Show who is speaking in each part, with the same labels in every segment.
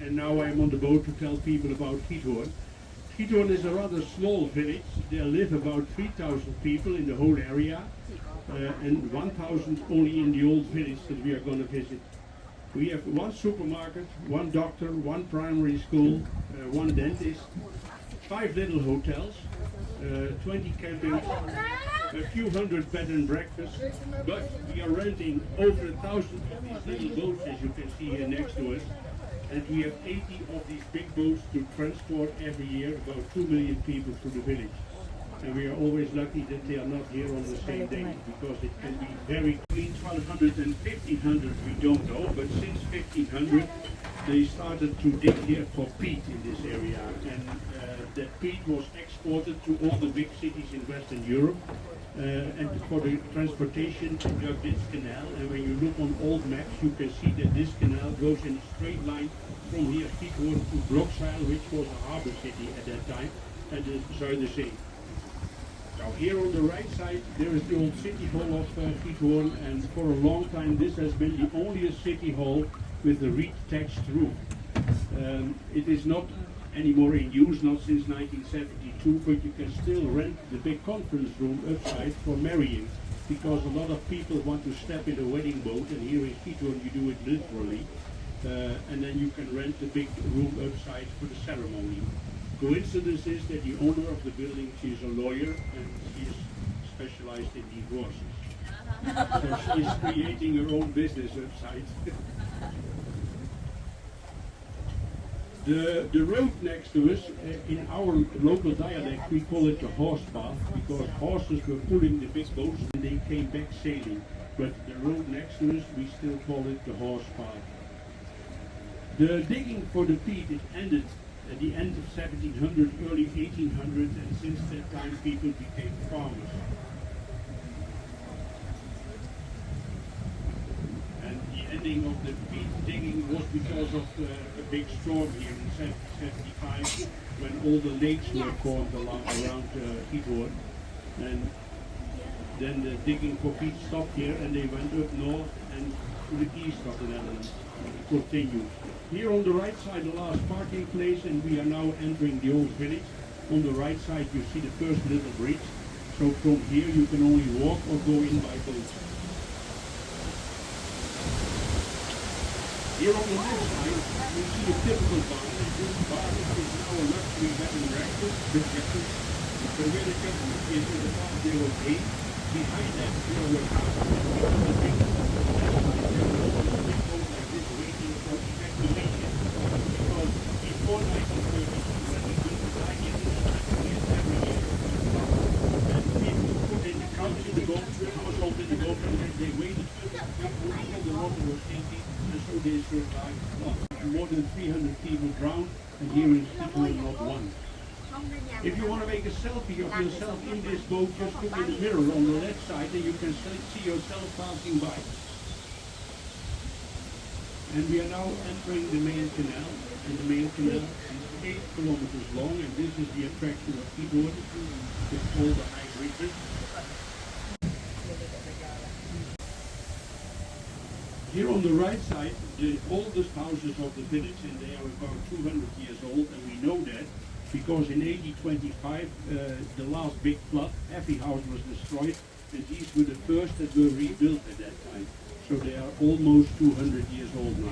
Speaker 1: and now I'm on the boat to tell people about Giethoorn. Giethoorn is a rather small village. There live about 3,000 people in the whole area, and 1,000 only in the old village that we are going to visit. We have one supermarket, one doctor, one primary school, one dentist, 5 little hotels, 20 campings, a few hundred bed and breakfasts, but we are renting over 1,000 of these little boats, as you can see here next to us, and we have 80 of these big boats to transport every year about 2 million people through the village. And we are always lucky that they are not here on the same day, because it can be very between 1200 and 1500, we don't know, but since 1500 they started to dig here for peat in this area, and that peat was exported to all the big cities in Western Europe, and for the transportation they dug this canal, and when you look on old maps you can see that this canal goes in a straight line from here Giethoorn to Blokzeil, which was a harbor city at that time, at the Zuiderzee. Now here on the right side there is the old city hall of Giethoorn, and for a long time this has been the only city hall with a reed thatched roof. It is not anymore in use, not since 1972, but you can still rent the big conference room upside for marrying, because a lot of people want to step in a wedding boat, and here in Giethoorn you do it literally, and then you can rent the big room upside for the ceremony. Coincidence is that the owner of the building, she is a lawyer and she is specialized in divorces. So she is creating her own business upside. The road next to us, in our local dialect we call it the horse path, because horses were pulling the big boats and they came back sailing. But the road next to us, we still call it the horse path. The digging for the peat, it ended at the end of 1700, early 1800, and since that time people became farmers. And the ending of the peat digging was because of a big storm here in 1775, when all the lakes were formed around Giethoorn. And then the digging for peat stopped here, and they went up north and to the east of the Netherlands. Continue. Here on the right side, the last parking place, and we are now entering the old village. On the right side you see the first little bridge. So from here you can only walk or go in by boat. Here on the left side you see a typical barn. This barn is now a luxury bed and breakfast. So where the customer is in the past there was 8. Behind that there were houses and big waiting for evacuation, because before 1932, when we built the Italian every year, and people put in the couch in the boat, the household in the boat, and then they waited until the water was empty, and so they survived. More than 300 people drowned, and here in Giethoorn not one. If you want to make a selfie of yourself in this boat, just look in the mirror on the left side and you can see yourself passing by. And we are now entering the main canal, and the main canal is 8 kilometers long, and this is the attraction of Giethoorn with all the high bridges. Here on the right side, the oldest houses of the village, and they are about 200 years old, and we know that because in 1825, the last big flood, every house was destroyed, and these were the first that were rebuilt at that time. So they are almost 200 years old now.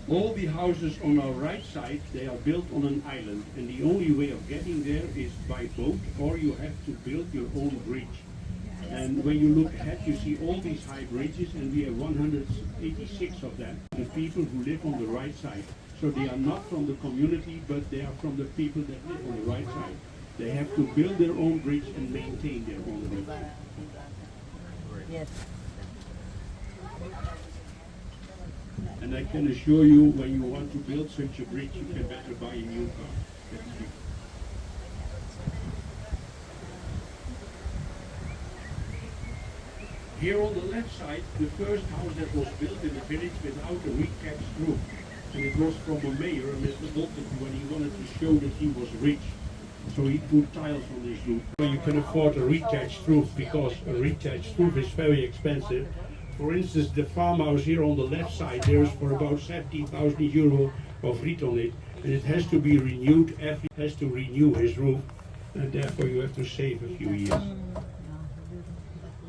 Speaker 1: All the houses on our right side, they are built on an island, and the only way of getting there is by boat, or you have to build your own bridge. And when you look ahead, you see all these high bridges, and we have 186 of them. The people who live on the right side. So they are not from the community, but they are from the people that live on the right side. They have to build their own bridge and maintain their own bridge. Yes. And I can assure you, when you want to build such a bridge, you can better buy a new car. Here on the left side, the first house that was built in the village without a reed-thatched roof. and it was from a mayor, Mr. Bolton, when he wanted to show that he was rich. So he put tiles on his roof. You can afford a retouched roof because a retouched roof is very expensive. For instance, the farmhouse here on the left side, there is for about 70,000 euro of rent on it, and it has to be renewed. Every has to renew his roof, and therefore you have to save a few years.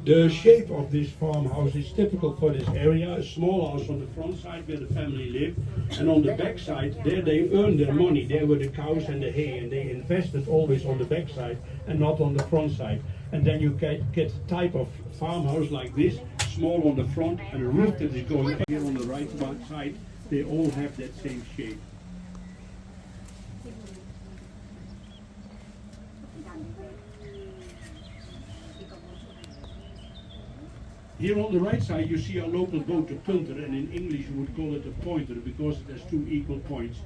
Speaker 1: The shape of this farmhouse is typical for this area. A small house on the front side where the family lived, and on the back side, there they earned their money. There were the cows and the hay, and they invested always on the back side and not on the front side. And then you get a type of farmhouse like this, small on the front, and a roof that is going up. Here on the right side, they all have that same shape. Here on the right side you see our local boat, a punter, and in English you would call it a pointer because it has two equal points.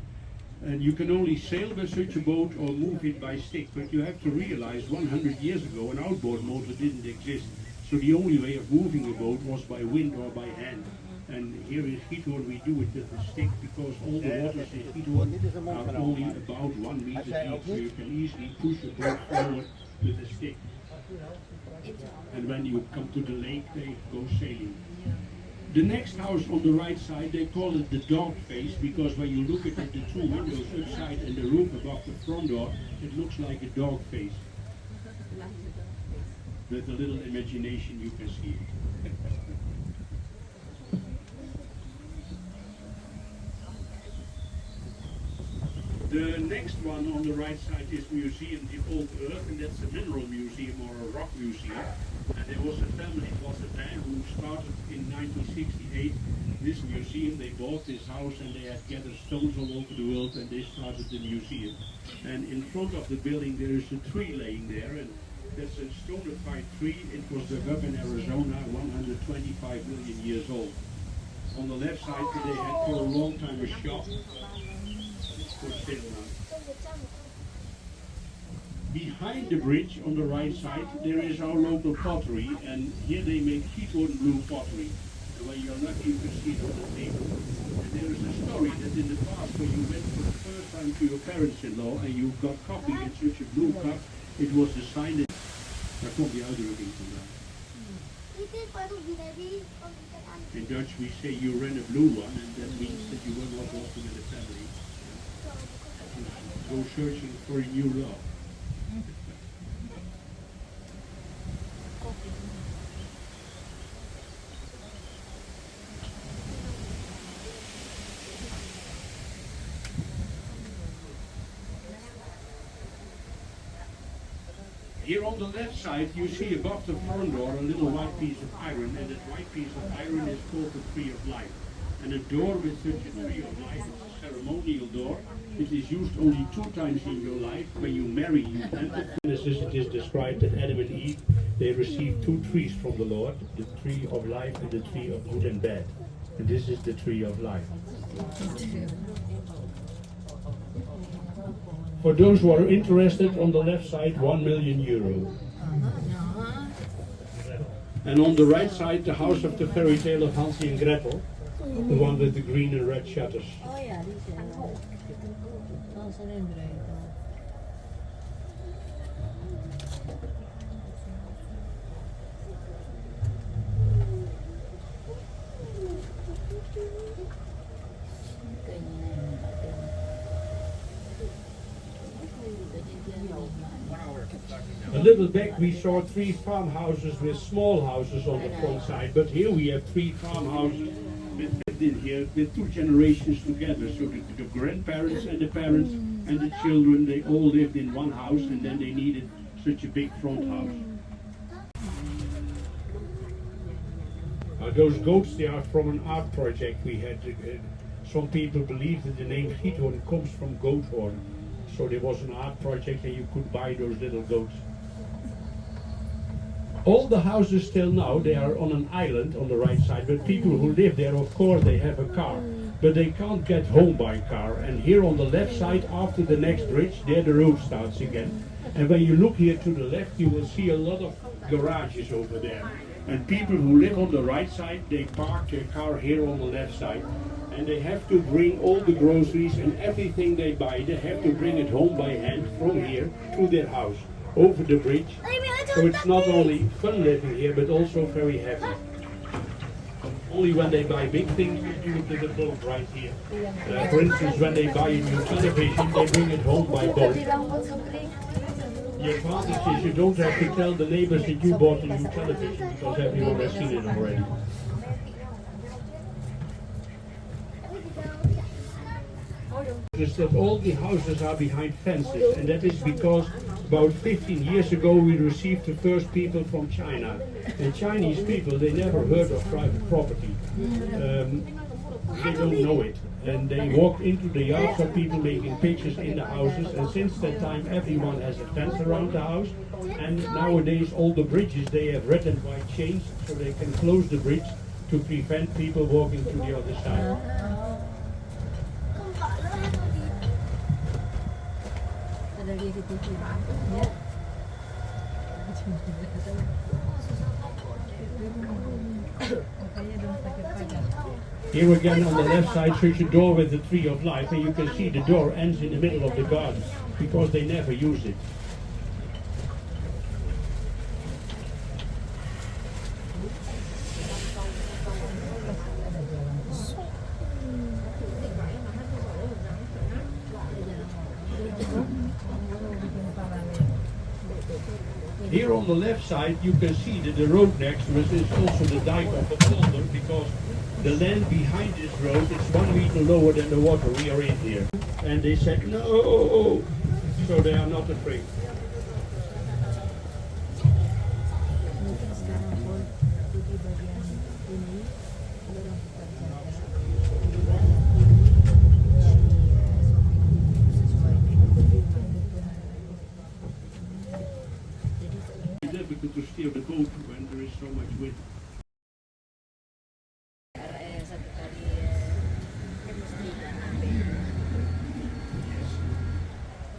Speaker 1: And you can only sail with such a boat or move it by stick, but you have to realize 100 years ago an outboard motor didn't exist. So the only way of moving a boat was by wind or by hand. And here in Giethoorn we do it with a stick because all the waters in Giethoorn are only about 1 meter deep, so you can easily push a boat forward with a stick. And when you come to the lake, they go sailing. The next house on the right side, they call it the dog face because when you look at the two windows upside and the roof above the front door, it looks like a dog face. With a little imagination you can see it. The next one on the right side is Museum the Old Earth, and that's a mineral museum or a rock museum. And there was a family, it was a man who started in 1968 this museum. They bought this house and they had gathered stones all over the world and they started the museum. And in front of the building there is a tree laying there, and that's a stonified tree. It was dug up in Arizona, 125 million years old. On the left side they had for a long time a shop. For sale now. Behind the bridge on the right side there is our local pottery, and here they make Giethoorn blue pottery. And when you're lucky you can see it on the table. And there is a story that in the past when you went for the first time to your parents-in-law and you got coffee in such a blue cup, it was a sign that... Daar komt die uitdrukking vandaan. In Dutch we say you ran a blue one, and that means that you were not walking with a family. Go searching for a new love. Here on the left side you see above the front door a little white piece of iron, and that white piece of iron is called the Tree of Life. And a door with such a Tree of Life is a ceremonial door. It is used only 2 times in your life. When you marry, you enter. In Genesis it is described that Adam and Eve, they received 2 trees from the Lord, the tree of life and the tree of good and bad. And this is the tree of life. For those who are interested, on the left side, 1 million euro. And on the right side, the house of the fairy tale of Hansel and Gretel, the one with the green and red shutters. A little back we saw 3 farmhouses with small houses on the front side, but here we have 3 farmhouses lived in here with 2 generations together. So the grandparents and the parents and the children, they all lived in one house, and then they needed such a big front house. Those goats, they are from an art project we had. Some people believe that the name Giethoorn comes from goat horn. So there was an art project and you could buy those little goats. All the houses till now, they are on an island on the right side, but people who live there, of course, they have a car. But they can't get home by car. And here on the left side, after the next bridge, there the road starts again. And when you look here to the left, you will see a lot of garages over there. And people who live on the right side, they park their car here on the left side. and they have to bring all the groceries and everything they buy, they have to bring it home by hand from here to their house, over the bridge. So it's not only fun living here, but also very heavy. Only when they buy big things, they do it with a boat right here. For instance, when they buy a new television, they bring it home by boat. The advantage is you don't have to tell the neighbors that you bought a new television, because everyone has seen it already. Is that all the houses are behind fences, and that is because about 15 years ago we received the first people from China. And Chinese people, they never heard of private property. They don't know it. And they walked into the yards of people making pictures in the houses, and since that time everyone has a fence around the house. And nowadays all the bridges, they have red and white chains, so they can close the bridge to prevent people walking to the other side. Here again on the left side shows a door with the tree of life, and you can see the door ends in the middle of the garden because they never use it. Here on the left side you can see that the road next to us is also the dike of the polder, because the land behind this road is 1 meter lower than the water we are in here. And they said no, so they are not afraid. Difficult to steer the boat when there is so much wind.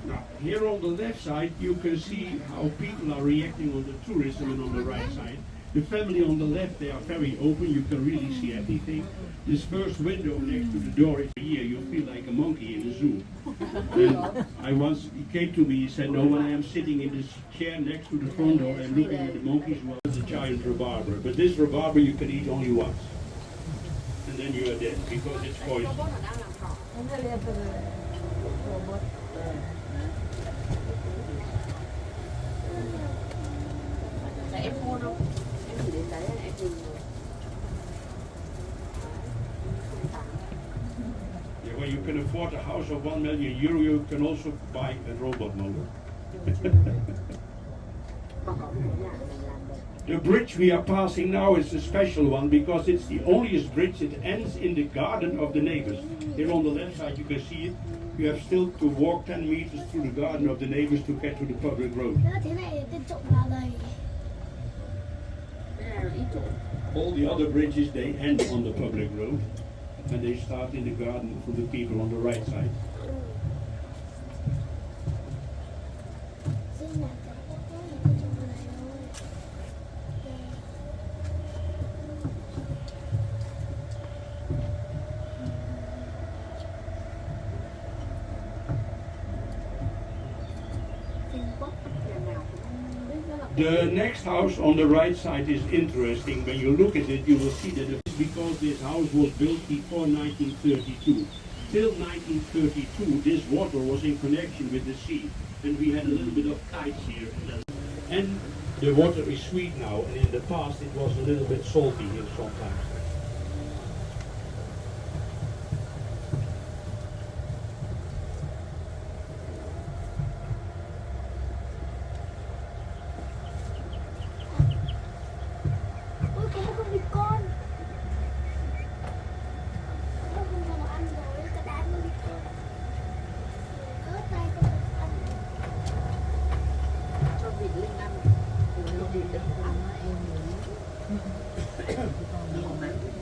Speaker 1: Now, here on the left side you can see how people are reacting on the tourism, and on the right side the family on the left, they are very open, you can really see everything. This first window next to the door is here, you feel like a monkey in a zoo. And he came to me, he said, no, when I am sitting in this chair next to the front door and looking at the monkeys, well, it's a giant rhubarber. But this rhubarber you can eat only once. And then you are dead, because it's poison. When you can afford a house of €1 million, you can also buy a robot mower. The bridge we are passing now is a special one because it's the only bridge that ends in the garden of the neighbors. Here on the left side you can see it. You have still to walk 10 meters through the garden of the neighbors to get to the public road. All the other bridges, they end on the public road, and they start in the garden for the people on the right side. The next house on the right side is interesting. When you look at it, you will see that it's because this house was built before 1932. Till 1932, this water was in connection with the sea, and we had a little bit of tides here. And the water is sweet now, and in the past it was a little bit salty here sometimes.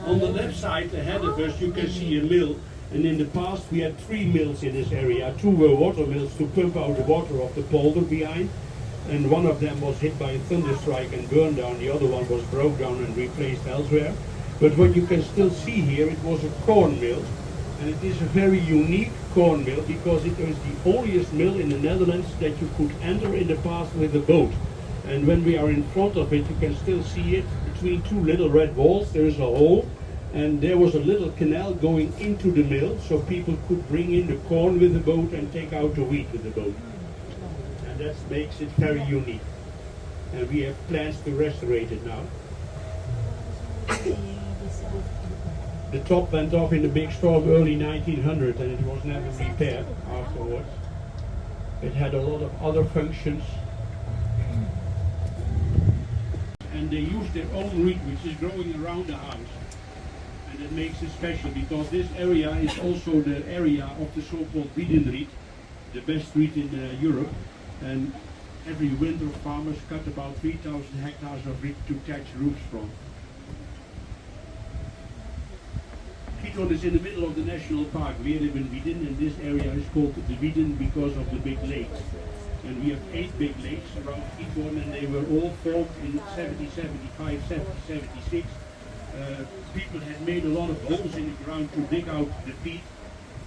Speaker 1: On the left side ahead of us you can see a mill, and in the past we had 3 mills in this area. 2 were water mills to pump out the water of the polder behind, and one of them was hit by a thunderstrike and burned down, the other one was broke down and replaced elsewhere. But what you can still see here, it was a corn mill, and it is a very unique corn mill because it was the onlyest mill in the Netherlands that you could enter in the past with a boat. And when we are in front of it, you can still see it between two little red walls. There is a hole, and there was a little canal going into the mill, so people could bring in the corn with the boat and take out the wheat with the boat. And that makes it very unique. And we have plans to restore it now. The top went off in a big storm early 1900 and it was never repaired afterwards. It had a lot of other functions. And they use their own reed, which is growing around the house. And that makes it special because this area is also the area of the so-called Wiedenried, the best reed in Europe. And every winter farmers cut about 3,000 hectares of reed to catch roofs from. Giethoorn is in the middle of the national park. We live in Wieden, and this area is called the Wieden because of the big lakes. And we have 8 big lakes around Giethoorn, and they were all formed in 70, 75, 70, 76. People had made a lot of holes in the ground to dig out the peat,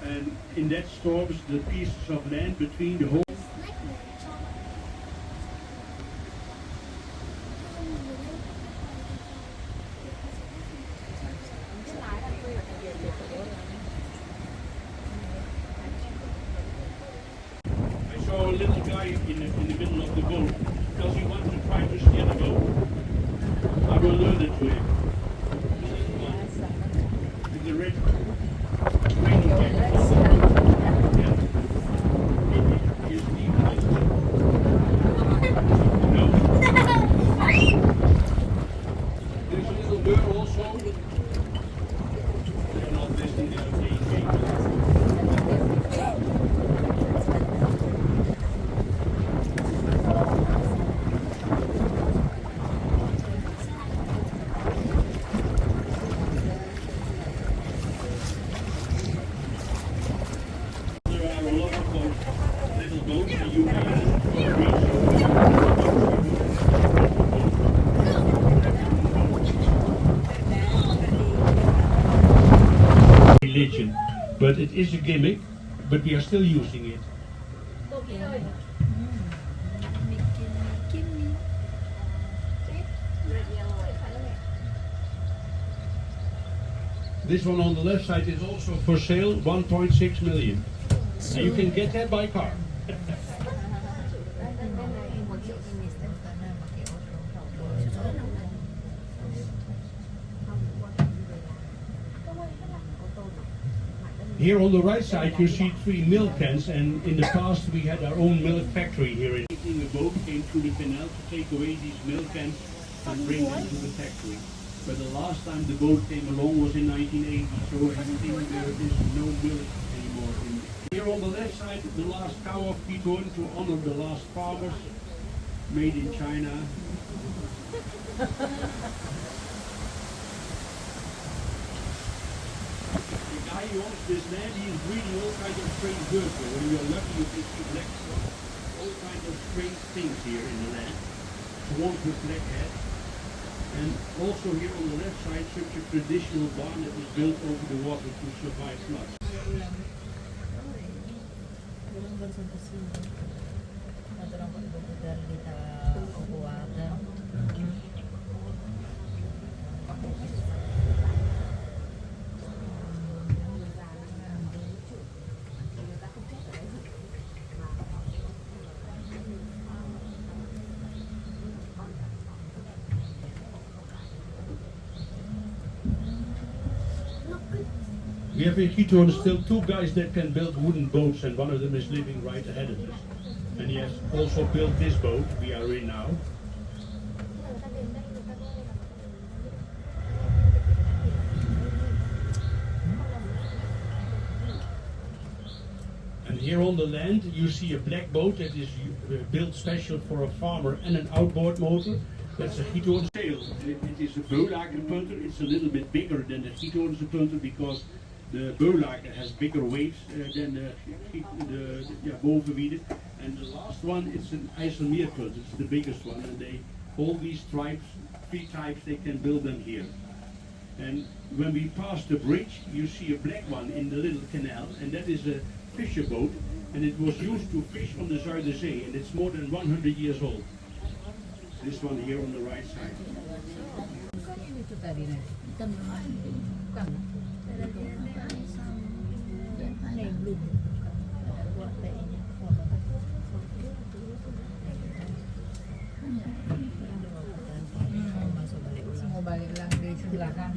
Speaker 1: and in that storms the pieces of land between the holes. I saw a little guy in the middle of the boat because he wanted to try to steer the boat. I will learn it to him. It's a red training jacket. Yeah. Here's the no. There's a little girl also. They're not listening, they're playing games. Religion, but it is a gimmick, but we are still using it. This one on the left side is also for sale, 1.6 million. So you can get that by car. Here on the right side you see 3 milk cans, and in the past we had our own milk factory here. A boat came through the canal to take away these milk cans and bring them to the factory. But the last time the boat came along was in 1980, so I think there is no milk anymore. Here on the left side, the last cow of Giethoorn to honor the last farmers, made in China. The guy who owns this land, he is breeding all kinds of strange birds. When you're lucky, you can see black stuff, all kinds of strange things here in the land. Swans with black heads. And also here on the left side, such a traditional barn that was built over the water to survive floods. We have in Giethoorn still 2 guys that can build wooden boats, and one of them is living right ahead of us. And he has also built this boat we are in now. And here on the land you see a black boat that is built special for a farmer and an outboard motor. That's a Giethoorn sail. It is a Beulager punter. It's a little bit bigger than the Giethoorn punter because the Beulager has bigger waves than the Bovenwieden. And the last one is an IJsselmeer punter. It's the biggest one. And all these tribes, 3 types, they can build them here. And when we pass the bridge, you see a black one in the little canal, and that is a fisher boat, and it was used to fish on the Zuiderzee, and it's more than 100 years old. This one here on the right side.
Speaker 2: Mau balik lang di sebelah kan.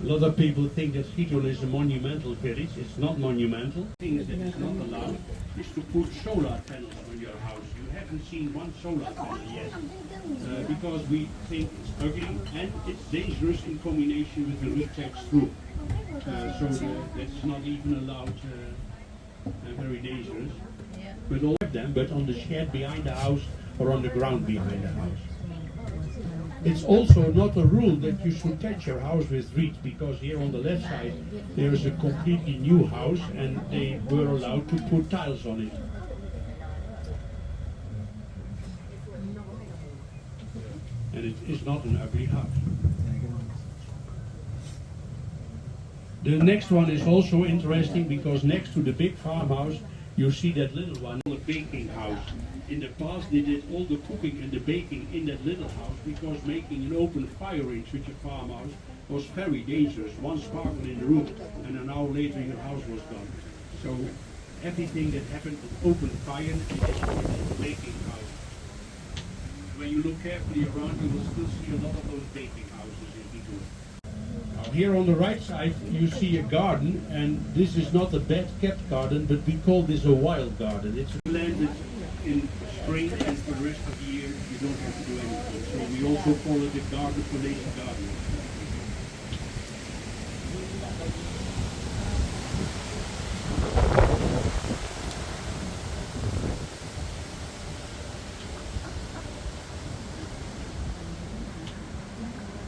Speaker 1: A lot of people think that Giethoorn is a monumental village. It's not monumental. Things that is not allowed is to put solar panels on your house. You haven't seen one solar panel yet because we think it's ugly and it's dangerous in combination with the reject screw. That's not even allowed. Very dangerous. But all of them, but on the shed behind the house or on the ground behind the house. It's also not a rule that you should touch your house with reed, because here on the left side there is a completely new house and they were allowed to put tiles on it. And it is not an ugly house. The next one is also interesting because next to the big farmhouse you see that little one, a baking house. In the past they did all the cooking and the baking in that little house because making an open fire in such a farmhouse was very dangerous. One sparkle in the room and an hour later your house was gone. So everything that happened with open fire is in the baking house. When you look carefully around you will still see a lot of those baking houses in Giethoorn. Now here on the right side you see a garden, and this is not a bad kept garden, but we call this a wild garden. It's planted in spring, and for the rest of the year you don't have to do anything. So we also call it a garden for lazy gardeners.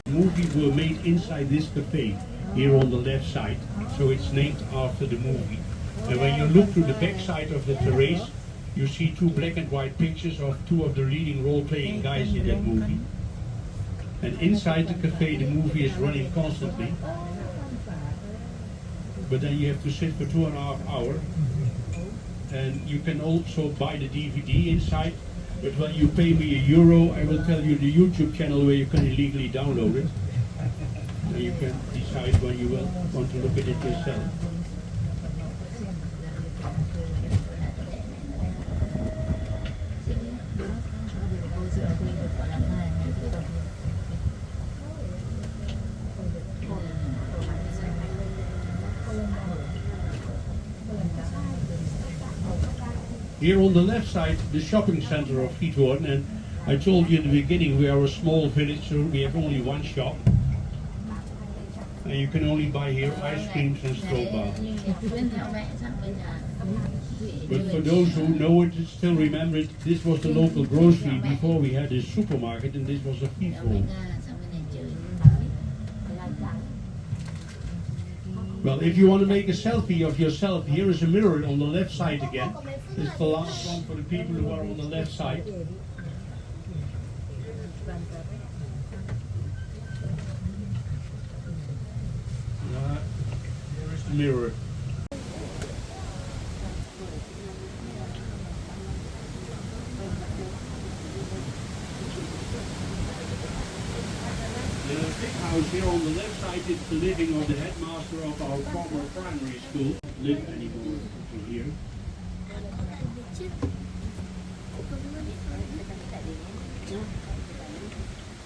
Speaker 1: Movies were made inside this cafe here on the left side, so it's named after the movie. And when you look to the back side of the terrace, you see two black and white pictures of two of the leading role-playing guys in that movie. And inside the cafe the movie is running constantly, but then you have to sit for 2.5 hours. And you can also buy the DVD inside, but when you pay me €1, I will tell you the YouTube channel where you can illegally download it. And you can decide when you will want to look at it yourself. Here on the left side, the shopping center of Giethoorn, and I told you in the beginning we are a small village, so we have only one shop. And you can only buy here ice creams and stroopwafels. But for those who know it, still remember it, this was the local grocery before we had this supermarket, and this was a feed hall. Well, if you want to make a selfie of yourself, here is a mirror on the left side again. This is the last one for the people who are on the left side. Here is the mirror. The big house here on the left side is the living of the headmaster of our former primary school. Live anymore here.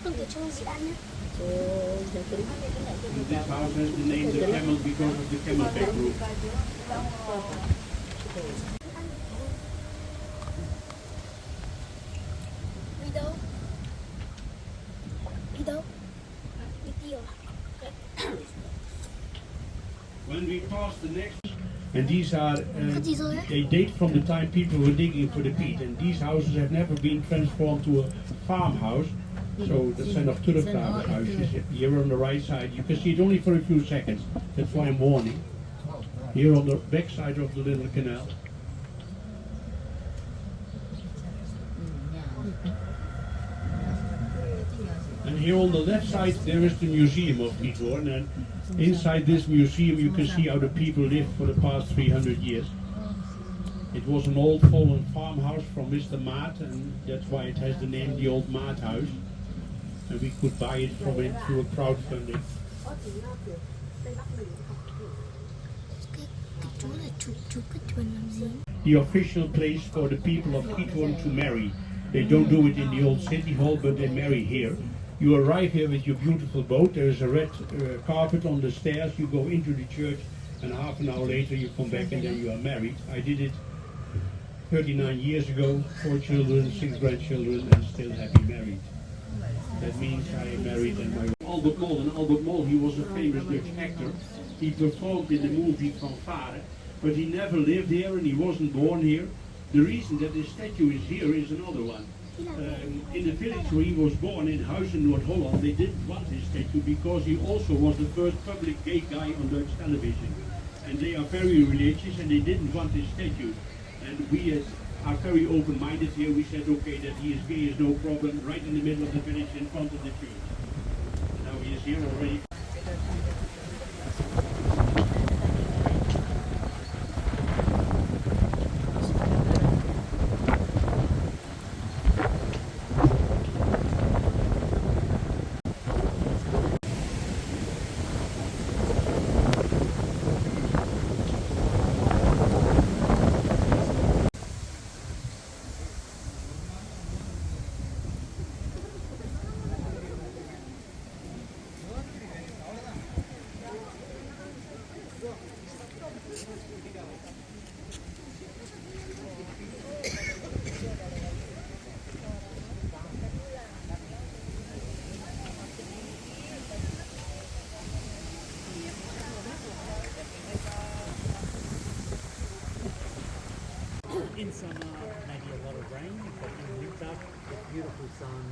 Speaker 1: This house has the name the camel because of the camelback roof. When we pass the next, and these are, they date from the time people were digging for the peat, and these houses have never been transformed to a farmhouse. So dat zijn nog teruggavehuisjes. Here on the right side, you can see it only for a few seconds. That's why I'm warning. Here on the back side of the little canal. And here on the left side there is the museum of Giethoorn, and inside this museum you can see how the people lived for the past 300 years. It was an old fallen farmhouse from Mr. Maat, and that's why it has the name the Old Maat House. And we could buy it from him through a crowdfunding. The official place for the people of Giethoorn to marry. They don't do it in the old city hall, but they marry here. You arrive here with your beautiful boat. There is a red carpet on the stairs. You go into the church, and half an hour later you come back and then you are married. I did it 39 years ago, 4 children, 6 grandchildren, and still happy married. That means I am married and my Albert Mol. And Albert Mol, he was a famous Dutch actor. He performed in the movie Fanfare, but he never lived here and he wasn't born here. The reason that this statue is here is another one. In the village where he was born, in Huizen, North Holland, they didn't want his statue because he also was the first public gay guy on Dutch television. And they are very religious and they didn't want his statue. And we are very open-minded here. We said, okay, that he is gay is no problem, right in the middle of the village in front of the church. Now he is here already.
Speaker 3: In summer, maybe a lot of rain, but in winter, it's beautiful sun,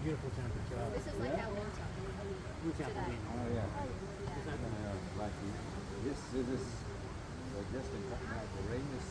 Speaker 3: beautiful temperature.
Speaker 4: This is like that water.
Speaker 3: Without the wind.
Speaker 5: Oh yeah.
Speaker 3: Without the wind.
Speaker 5: Like this is just in fact now the rain is